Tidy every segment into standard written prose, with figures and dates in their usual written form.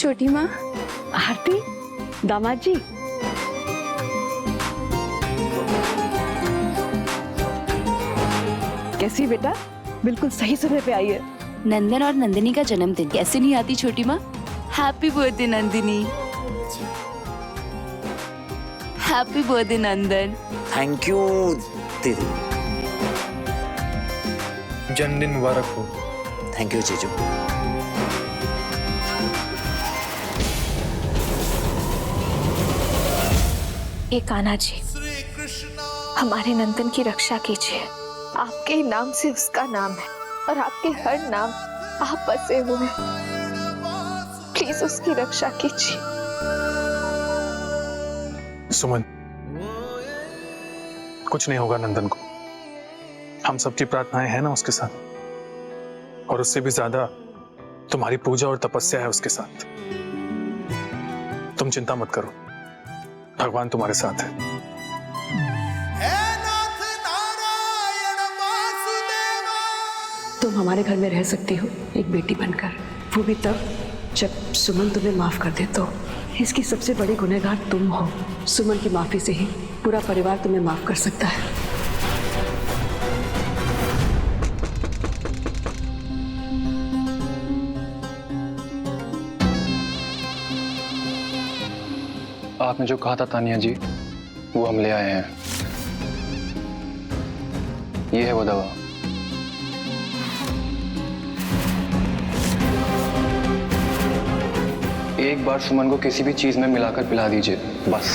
छोटी माँ। आरती, दामाद जी। कैसी बेटा? बिल्कुल सही समय पे आई है। नंदन और नंदिनी का जन्मदिन कैसे नहीं आती छोटी माँ? Happy birthday Nandini. Happy birthday Nandan. Thank you दीदी। जन्मदिन मुबारक हो। थैंक यू जीजू। ये कान्हा जी, हमारे नंदन की रक्षा कीजिए। आपके ही नाम से उसका नाम है और आपके हर नाम आप बसे हुए। प्लीज उसकी रक्षा कीजिए। सुमन, कुछ नहीं होगा नंदन को। हम सबकी प्रार्थनाएं हैं ना उसके साथ, और उससे भी ज्यादा तुम्हारी पूजा और तपस्या है उसके साथ। तुम चिंता मत करो, भगवान तुम्हारे साथ है। तुम हमारे घर में रह सकती हो एक बेटी बनकर, वो भी तब जब सुमन तुम्हें माफ कर दे। तो इसकी सबसे बड़ी गुनहगार तुम हो। सुमन की माफी से ही पूरा परिवार तुम्हें माफ कर सकता है। आपने जो कहा था तानिया जी, वो हम ले आए हैं। ये है वो दवा। एक बार सुमन को किसी भी चीज में मिलाकर पिला दीजिए, बस।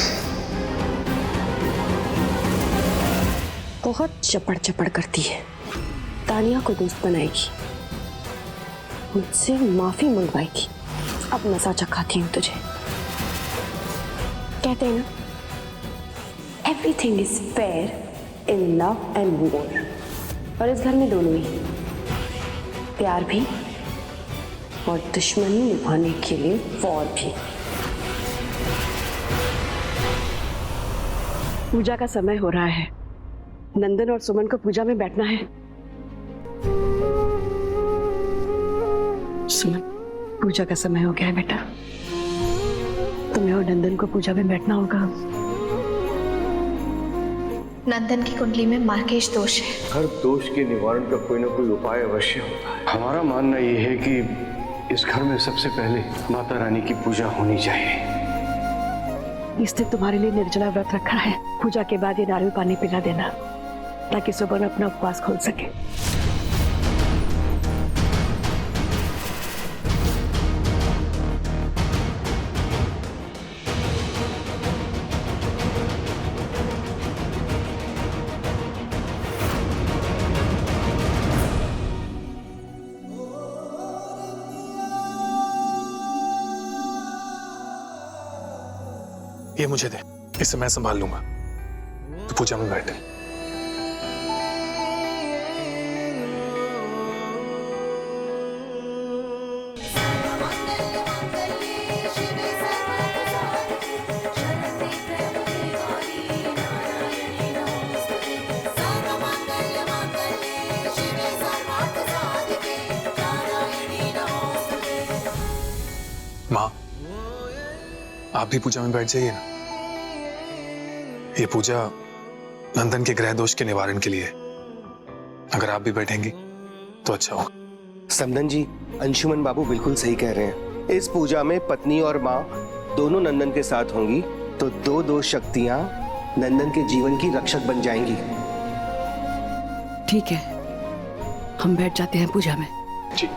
बहुत चपड़ चपड़ करती है, तानिया को दोस्त बनाएगी, मुझसे माफी मंगवाएगी। अब मजा चखाती हूँ तुझे। कहते हैं ना, everything is fair in love and war. और इस घर में दोनों ही, प्यार भी और दुश्मनी निभाने के लिए वॉर भी। पूजा का समय हो रहा है। नंदन और सुमन को पूजा में बैठना है। सुमन, पूजा का समय हो गया है बेटा। तुम्हें और नंदन को पूजा में बैठना होगा। नंदन की कुंडली में मार्केश दोष है। हर दोष के निवारण का कोई ना कोई उपाय अवश्य होता है। हमारा मानना यह है कि इस घर में सबसे पहले माता रानी की पूजा होनी चाहिए। इसने तुम्हारे लिए निर्जला व्रत रखा है। पूजा के बाद ये नारियल पानी पिला देना, ताकि सुबह अपना उपवास खोल सके। ये मुझे दे, इसे मैं संभाल लूंगा। तो पूजा में बैठे। माँ, आप भी पूजा में बैठ जाइए ना। ये पूजा नंदन के ग्रह दोष के निवारण के लिए है। अगर आप भी बैठेंगी तो अच्छा होगा। समदन जी, अंशुमन बाबू बिल्कुल सही कह रहे हैं। इस पूजा में पत्नी और माँ दोनों नंदन के साथ होंगी, तो दो शक्तियां नंदन के जीवन की रक्षक बन जाएंगी। ठीक है, हम बैठ जाते हैं पूजा में। जी।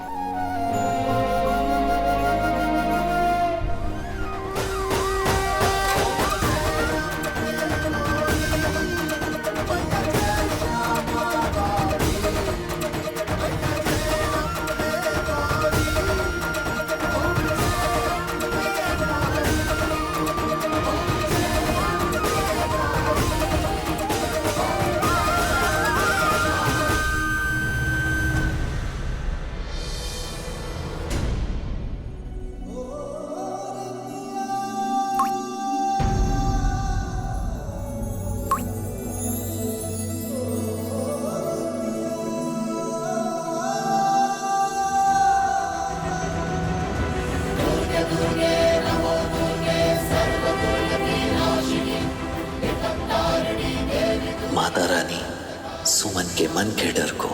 माता रानी सुमन के मन के डर को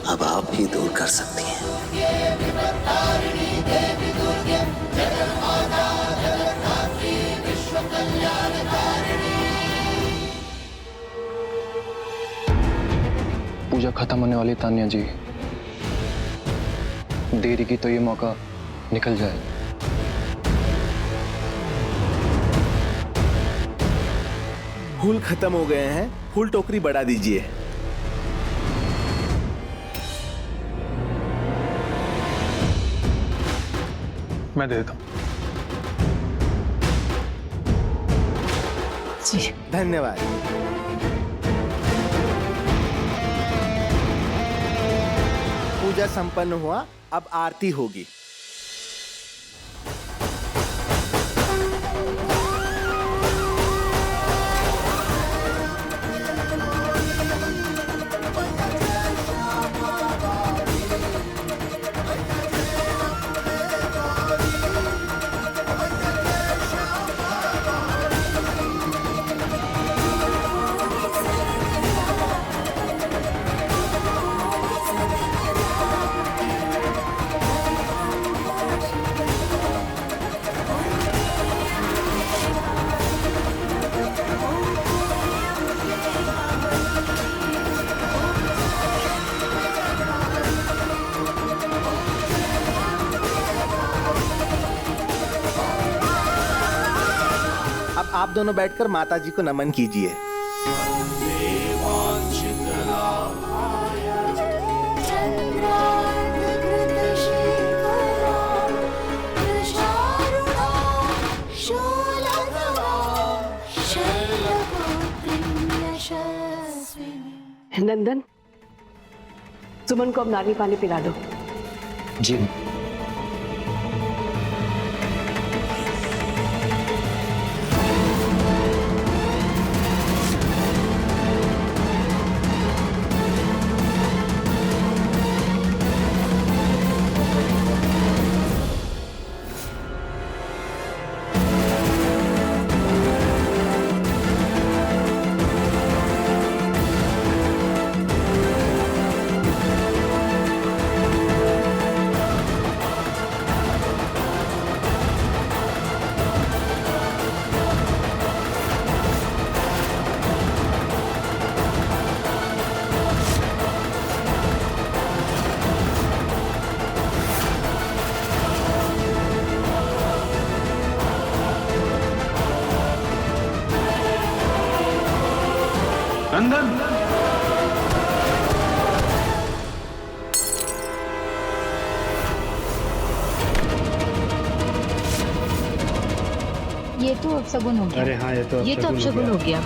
अब आप ही दूर कर सकती हैं। पूजा खत्म होने वाली तान्या जी, देरी की तो ये मौका निकल जाए। फूल खत्म हो गए हैं, फूल टोकरी बढ़ा दीजिए। मैं दे देता हूँ। धन्यवाद। पूजा संपन्न हुआ, अब आरती होगी। अब आप दोनों बैठकर माता जी को नमन कीजिए। नंदन, सुमन को अब नारियल पानी पिला दो। जी। नंदन, ये तो अपशगुन हो गया। अरे हाँ, ये तो अपशगुन हो गया।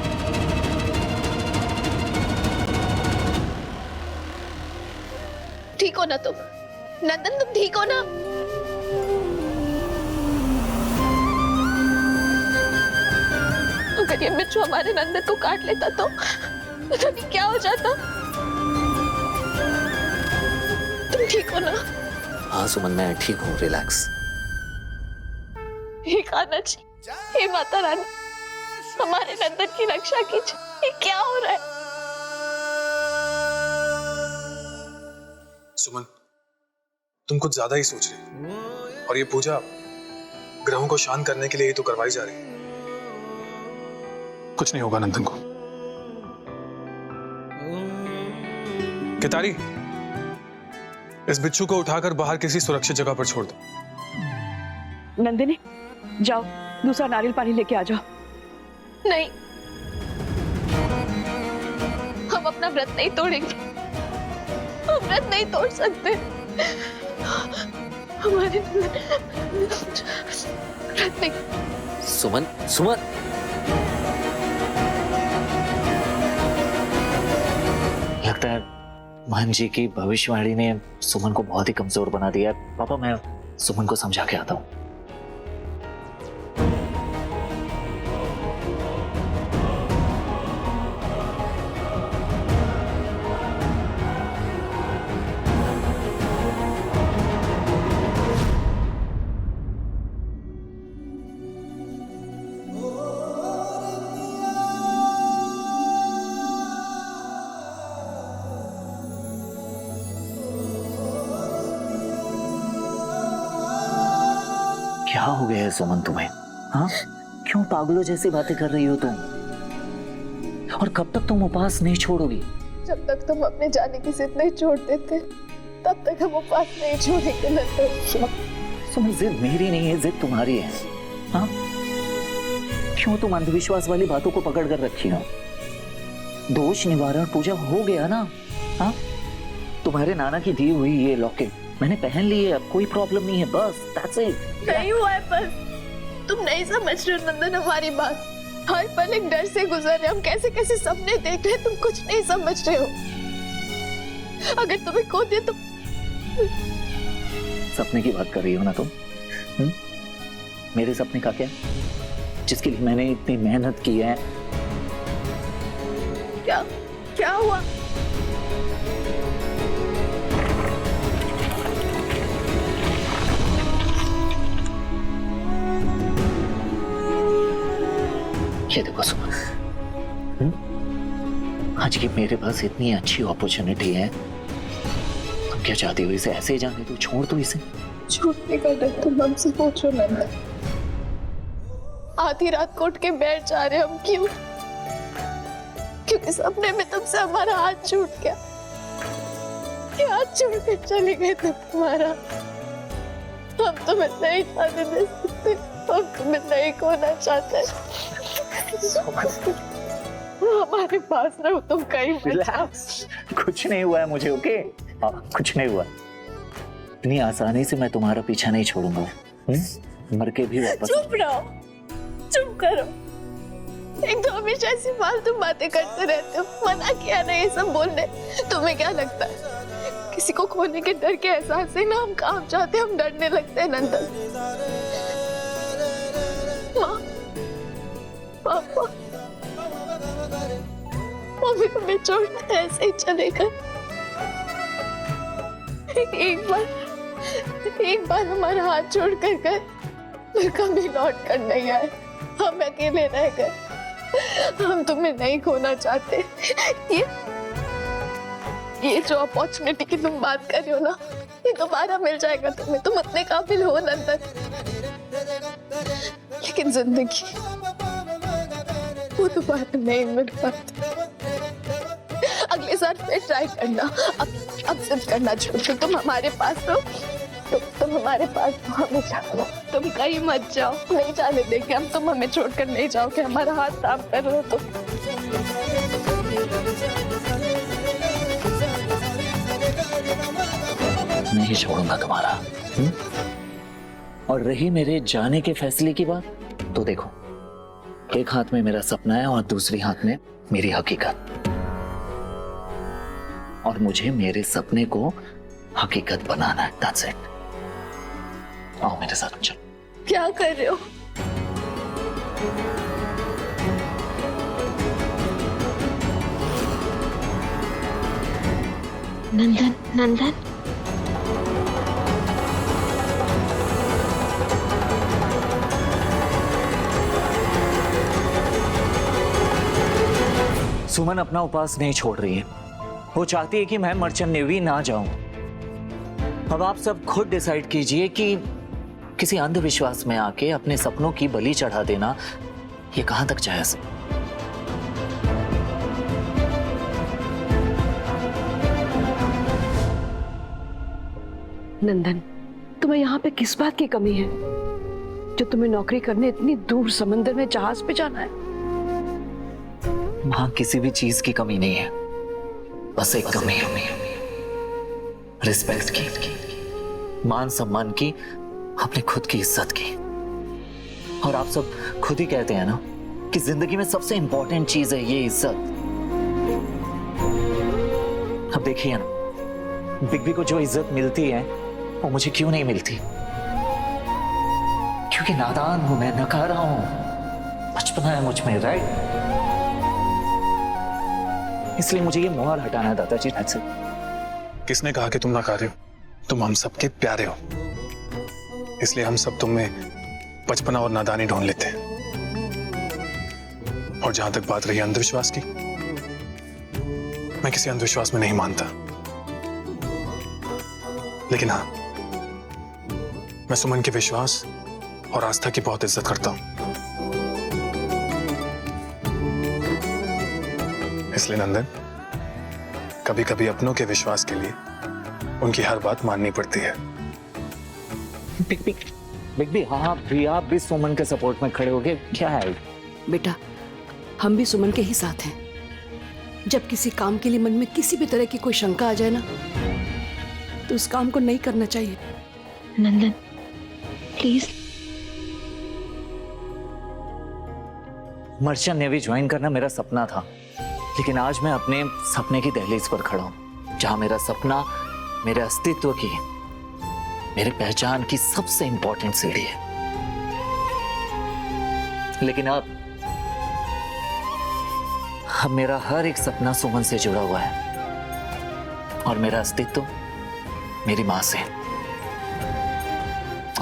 ठीक हो ना तुम? नंदन, तुम ठीक हो ना? अगर ये मिट्टू हमारे नंदन को काट लेता तो क्या हो जाता? तुम ठीक हो ना? हाँ सुमन, मैं ठीक हूँ, रिलैक्स। हे कान्हा जी, हे माता रानी, हमारे नंदन की रक्षा कीजिए। ये क्या हो रहा है? सुमन, तुम कुछ ज्यादा ही सोच रही हो। और ये पूजा ग्रहों को शांत करने के लिए ही तो करवाई जा रही है। कुछ नहीं होगा नंदन को। कितारी, इस बिच्छू को उठाकर बाहर किसी सुरक्षित जगह पर छोड़ दो। नंदिनी, जाओ दूसरा नारियल पानी लेके आ जाओ। नहीं, हम अपना व्रत नहीं तोड़ेंगे। हम व्रत नहीं तोड़ सकते। हमारे व्रत नहीं। सुमन, सुमन, लगता है मान जी की भविष्यवाणी ने सुमन को बहुत ही कमजोर बना दिया। पापा, मैं सुमन को समझा के आता हूँ। क्या हो गया है सुमन तुम्हें? हाँ, क्यों पागलों जैसी बातें कर रही हो तुम? और कब तक तुम उपवास नहीं छोड़ोगी? जब तक तुम अपने जाने की जिद नहीं छोड़ देते तब तक हम उपवास नहीं छोड़ेंगे नंदन। सुमन, जिद मेरी नहीं है, जिद तुम्हारी है। हाँ, क्यों तुम अंधविश्वास वाली बातों को पकड़ कर रखी हो? दोष निवारण पूजा हो गया ना? हाँ, तुम्हारे नाना की दी हुई ये लॉकेट मैंने पहन ली है, अब कोई प्रॉब्लम नहीं है, बस दैट्स इट। नहीं हुआ है, पर तुम नहीं समझ रहे हो नंदन हमारी बात। हर पल एक डर से गुजर रहे, हम कैसे कैसे सपने देख रहे, तुम कुछ नहीं समझ रहे हो। अगर तुम्हें खो दिया तो सपने की बात कर रही हो ना तुम? मेरे सपने का क्या, जिसके लिए मैंने इतनी मेहनत की है? क्या क्या हुआ? ये देखो सुमन, आज की मेरे पास इतनी अच्छी अपॉर्चुनिटी है, तुम क्या चाहती हो इसे ऐसे ही जाने दो? छोड़ दो इसे। छूटने का डर तुम हमसे पूछो नंदन। आधी रात को उठ के बैठ जा रहे हम, क्यों? क्योंकि सपने में तुमसे हमारा हाथ छूट गया। ये हाथ छोड़ कर चले गए तुम हमारा। हम तुम्हें नहीं जाने दे सकते, हम तुम्हें नहीं खोना चाहते। हमारे पास रहो, तुम कहीं मत जाओ। कुछ नहीं हुआ है मुझे, ओके? कुछ नहीं हुआ। इतनी आसानी से मैं तुम्हारा पीछा नहीं छोड़ूंगा। मर के भी वापस। चुप रहो, चुप करो। एक तो हमेशा ऐसी फालतू बातें करते रहते हो। मना किया ना ये सब बोलने। तुम्हें क्या लगता है किसी को खोने के डर के एहसास से ना हम काम चाहते, हम डरने लगते हैं नंदन। माँ, पापा, मम्मी हमें छोड़ ऐसे ही चले गए। एक बार हमारा हाथ छोड़ कर गए, फिर कभी लौट कर नहीं आए। हम अकेले रह गए। हम तुम्हें नहीं खोना चाहते। ये जो अपॉर्चुनिटी की तुम बात कर रहे हो ना, ये दोबारा मिल जाएगा तुम्हें। तुम इतने काबिल हो नंदन। लेकिन जिंदगी वो दोबारा नहीं मिल पाती। अगले साल फिर ट्राई करना। अब जिद करना छोड़ो। तुम हमारे पास हो, तुम हमारे पास हो हमेशा। तुम कहीं मत जाओ, नहीं जाने देंगे हम। तुम हमें छोड़कर नहीं जाओगे, हमारा हाथ थाम कर रहो तुम। नहीं छोड़ूंगा तुम्हारा। और रही मेरे जाने के फैसले की बात, तो देखो, एक हाथ में मेरा सपना है और दूसरी हाथ में मेरी हकीकत। और मुझे मेरे सपने को हकीकत बनाना है। That's it. आओ मेरे साथ, चलो। क्या कर रहे हो? नंदन, नंदन, सुमन अपना उपवास नहीं छोड़ रही है। वो चाहती है कि मैं मर्चेंट नेवी ना जाऊं। अब आप सब खुद डिसाइड कीजिए कि किसी अंधविश्वास में आके अपने सपनों की बलि चढ़ा देना ये कहां तक जायज है? नंदन, तुम्हें यहाँ पे किस बात की कमी है जो तुम्हें नौकरी करने इतनी दूर समंदर में जहाज पे जाना है? वहां किसी भी चीज की कमी नहीं है, बस एक कमी है रिस्पेक्ट की, मान सम्मान की, अपने खुद की इज्जत की। और आप सब खुद ही कहते हैं ना कि जिंदगी में सबसे इंपॉर्टेंट चीज है ये इज्जत। अब देखिए ना, बिग बी को जो इज्जत मिलती है वो मुझे क्यों नहीं मिलती? क्योंकि नादान हूं मैं, नकारा हूं, बचपना है मुझ में, राइट? इसलिए मुझे ये मोहर हटाना है दादाजी। किसने कहा कि तुम नकारे हो? तुम हम सबके प्यारे हो, इसलिए हम सब तुम में बचपना और नादानी ढूंढ लेते हैं। और जहां तक बात रही अंधविश्वास की, मैं किसी अंधविश्वास में नहीं मानता, लेकिन हाँ, मैं सुमन के विश्वास और आस्था की बहुत इज्जत करता हूं। इसलिए नंदन, कभी कभी अपनों के विश्वास के लिए उनकी हर बात माननी पड़ती है। बिग बी, हाँ आप भी सुमन के सपोर्ट में खड़े हो गए, क्या है? बेटा, हम भी सुमन के ही साथ हैं। जब किसी काम के लिए मन में किसी भी तरह की कोई शंका आ जाए ना, तो उस काम को नहीं करना चाहिए। नंदन प्लीज। मर्चेंट नेवी ज्वाइन करना मेरा सपना था, लेकिन आज मैं अपने सपने की दहलीज पर खड़ा हूं, जहां मेरा सपना मेरे अस्तित्व की, मेरी पहचान की सबसे इंपॉर्टेंट सीढ़ी है। लेकिन अब मेरा हर एक सपना सुमन से जुड़ा हुआ है, और मेरा अस्तित्व मेरी मां से,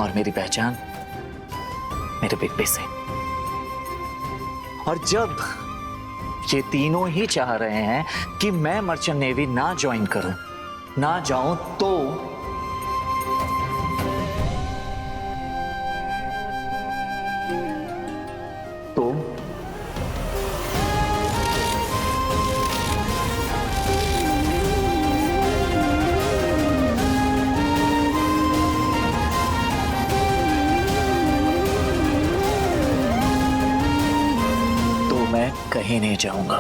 और मेरी पहचान मेरे बिग बी से। और जब ये तीनों ही चाह रहे हैं कि मैं मर्चेंट नेवी ना ज्वाइन करूं, ना जाऊं, तो मैं कहीं नहीं जाऊंगा।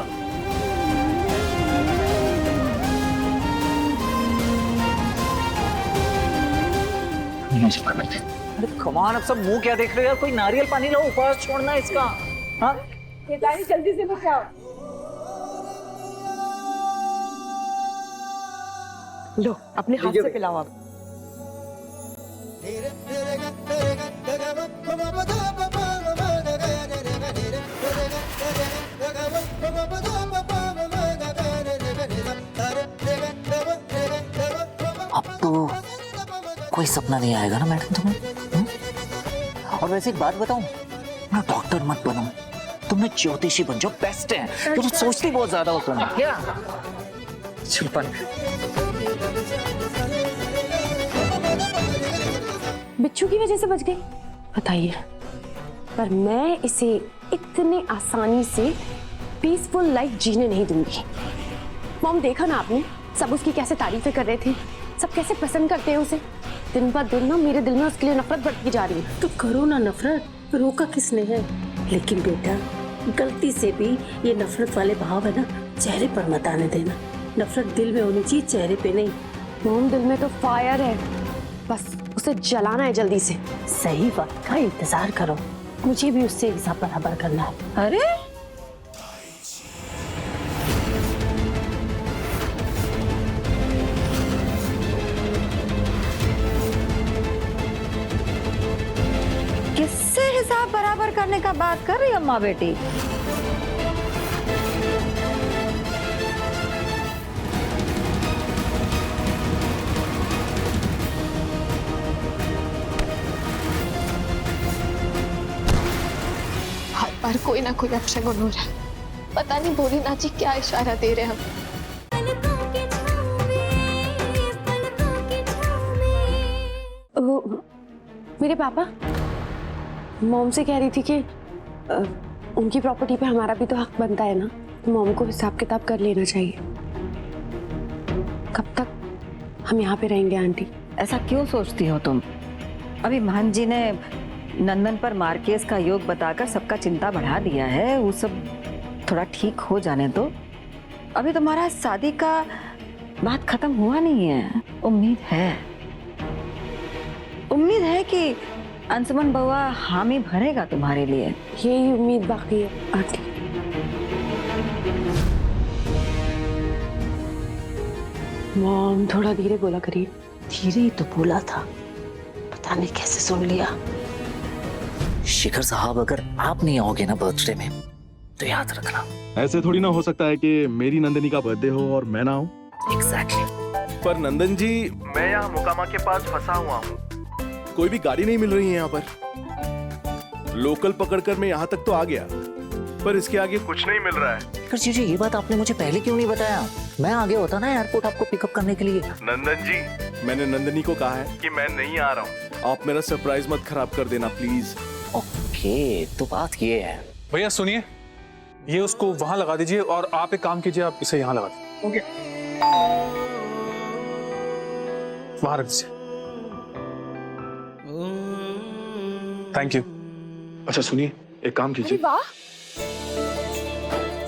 अरे कमान, अब सब मुंह क्या देख रहे हो? कोई नारियल पानी लाओ, उपवास छोड़ना इसका। हाँ, जल्दी से बचाओ। लो, अपने हाथ से पिलाओ आप। अब तो कोई सपना नहीं आएगा ना मैडम तुम्हें? और वैसे एक बात बताऊं, मैं डॉक्टर मत बनो, तुमने ज्योतिषी बन जाओ, बेस्ट है। तुम सोचती बहुत ज्यादा हो तुम। क्या छुपन? बिच्छू की वजह से बच गई, बताइए। पर मैं इसे इतने आसानी से पीसफुल लाइफ जीने नहीं दूंगी। मॉम, देखा ना आपने, सब उसकी कैसे तारीफें कर रहे थे, सब कैसे पसंद करते हैं उसे। दिन ब दिन ना मेरे दिल में उसके लिए नफरत बढ़ती जा रही है। तो करो ना नफरत, रोका किसने है? लेकिन बेटा, गलती से भी ये नफरत वाले भाव है ना, चेहरे पर मत आने देना। नफरत दिल में होनी चाहिए, चेहरे पे नहीं। मॉम, दिल में तो फायर है, बस उसे जलाना है जल्दी से। सही वक्त का इंतजार करो, मुझे भी उससे हिसाब बराबर करना है। अरे किससे हिसाब बराबर करने का बात कर रही अम्मा बेटी? हर बार कोई ना कोई अपशगुन हो रहा है। पता नहीं भोलेनाथ जी क्या इशारा दे रहे हैं हम। मेरे पापा मॉम से कह रही थी कि उनकी प्रॉपर्टी पे हमारा भी तो हक बनता है ना, मॉम को हिसाब किताब कर लेना चाहिए। कब तक हम यहाँ पे रहेंगे आंटी? ऐसा क्यों सोचती हो तुम? अभी महंत जी ने नंदन पर मारकेस का योग बताकर सबका चिंता बढ़ा दिया है, वो सब थोड़ा ठीक हो जाने दो। अभी तुम्हारा शादी का बात खत्म हुआ नहीं है। उम्मीद है कि अंशुमन बउआ हामी भरेगा तुम्हारे लिए। यही उम्मीद बाकी है आंटी। मॉम, थोड़ा धीरे बोला करिए। धीरे ही तो बोला था, पता नहीं कैसे सुन लिया। शिखर साहब, अगर आप नहीं आओगे ना बर्थडे में, तो याद रखना। ऐसे थोड़ी ना हो सकता है कि मेरी नंदनी का बर्थडे हो और मैं ना आऊं। एग्जैक्टली। पर नंदन जी, मैं यहाँ मुकामा के पास फंसा हुआ हूँ। कोई भी गाड़ी नहीं मिल रही है यहाँ पर। लोकल पकड़कर मैं यहाँ तक तो आ गया, पर इसके आगे कुछ नहीं मिल रहा है। शिखर जी, ये बात आपने मुझे पहले क्यों नहीं बताया? मैं आगे होता ना एयरपोर्ट आपको पिकअप करने के लिए। नंदन जी, मैंने नंदनी को कहा है कि मैं नहीं आ रहा हूँ। आप मेरा सरप्राइज मत खराब कर देना प्लीज। ओके, तो बात ये है। भैया सुनिए, ये उसको वहां लगा दीजिए और आप एक काम कीजिए, आप इसे यहाँ लगा दीजिए। ओके, वहां रख दीजिए। Thank you. अच्छा सुनिए, एक काम कीजिए। वाह,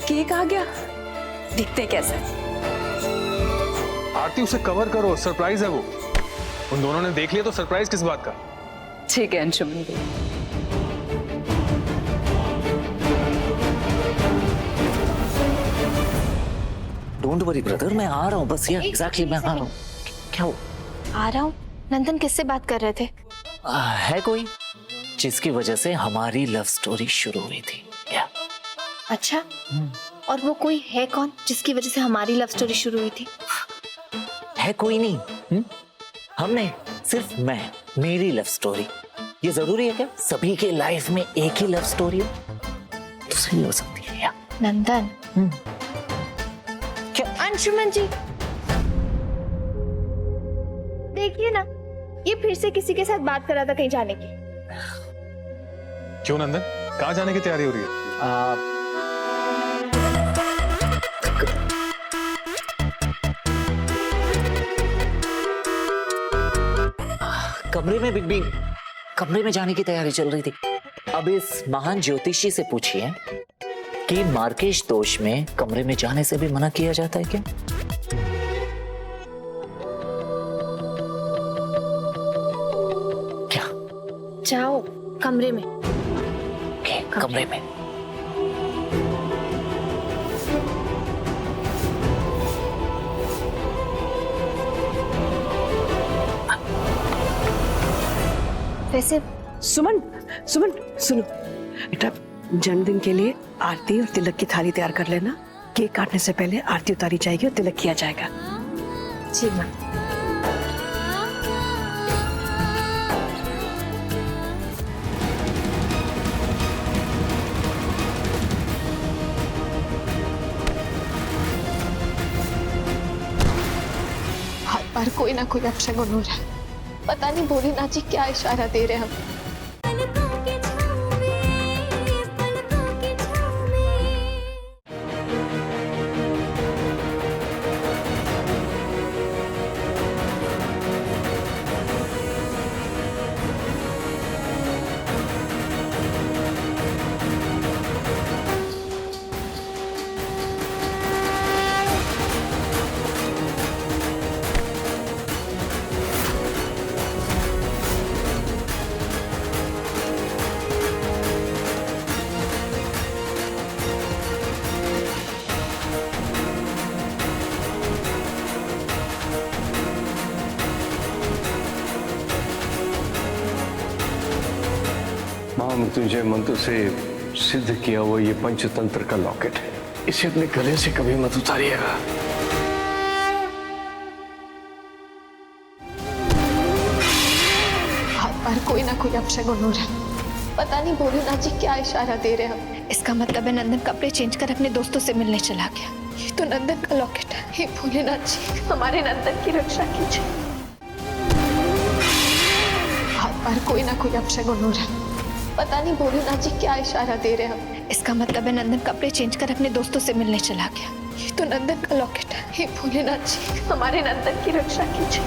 केक आ गया, दिखते कैसे? आरती उसे कवर करो, सरप्राइज है वो। उन दोनों ने देख लिया तो सरप्राइज किस बात का? ठीक है अंशुमन जी। डोंट वरी ब्रदर, मैं आ रहा हूँ बस। यार एग्जैक्टली मैं आ रहा हूँ। क्या हो? आ रहा हूँ। नंदन किससे बात कर रहे थे? है कोई जिसकी वजह से हमारी लव स्टोरी शुरू हुई थी क्या? अच्छा, और वो कोई है कौन जिसकी वजह से हमारी लव स्टोरी शुरू हुई थी? है कोई नहीं। हमने सिर्फ मेरी लव स्टोरी। ये जरूरी है क्या सभी के लाइफ में एक ही लव स्टोरी हो? दूसरी हो सकती है या? नंदन। क्या? अंशुमन जी देखिए ना, ये फिर से किसी के साथ बात कर रहा था कहीं जाने की। क्यों नंदन, कहाँ जाने की तैयारी हो रही है? कमरे में बिग बी, कमरे में जाने की तैयारी चल रही थी। अब इस महान ज्योतिषी से पूछिए कि मार्केश दोष में कमरे में जाने से भी मना किया जाता है क्या? क्या? जाओ कमरे में। कमरे में। वैसे सुमन सुमन सुनो बेटा, जन्मदिन के लिए आरती और तिलक की थाली तैयार कर लेना। केक काटने से पहले आरती उतारी जाएगी और तिलक किया जाएगा। जी माँ। हर बार कोई ना कोई अपशगुन हो रहा है। पता नहीं भोलेनाथ जी क्या इशारा दे रहे हैं हम। महामृत्युंजय मंत्र से सिद्ध किया हुआ ये पंचतंत्र का लॉकेट है। इसे अपने गले से कभी मत उतारिएगा। हर बार कोई ना कोई अपशगुन हो रहा है। पता नहीं भोलेनाथ जी क्या इशारा दे रहे हैं हम। इसका मतलब है नंदन कपड़े चेंज कर अपने दोस्तों से मिलने चला गया। ये तो नंदन का लॉकेट है। हे भोलेनाथ जी, हमारे नंदन की रक्षा कीजिए। हर बार कोई ना कोई अपशगुन हो रहा है। पता नहीं भोलेनाथ जी क्या इशारा दे रहे हैं हम। इसका मतलब है नंदन कपड़े चेंज कर अपने दोस्तों से मिलने चला गया। ये तो नंदन का लॉकेट है। हे भोलेनाथ जी, हमारे नंदन की रक्षा कीजिए।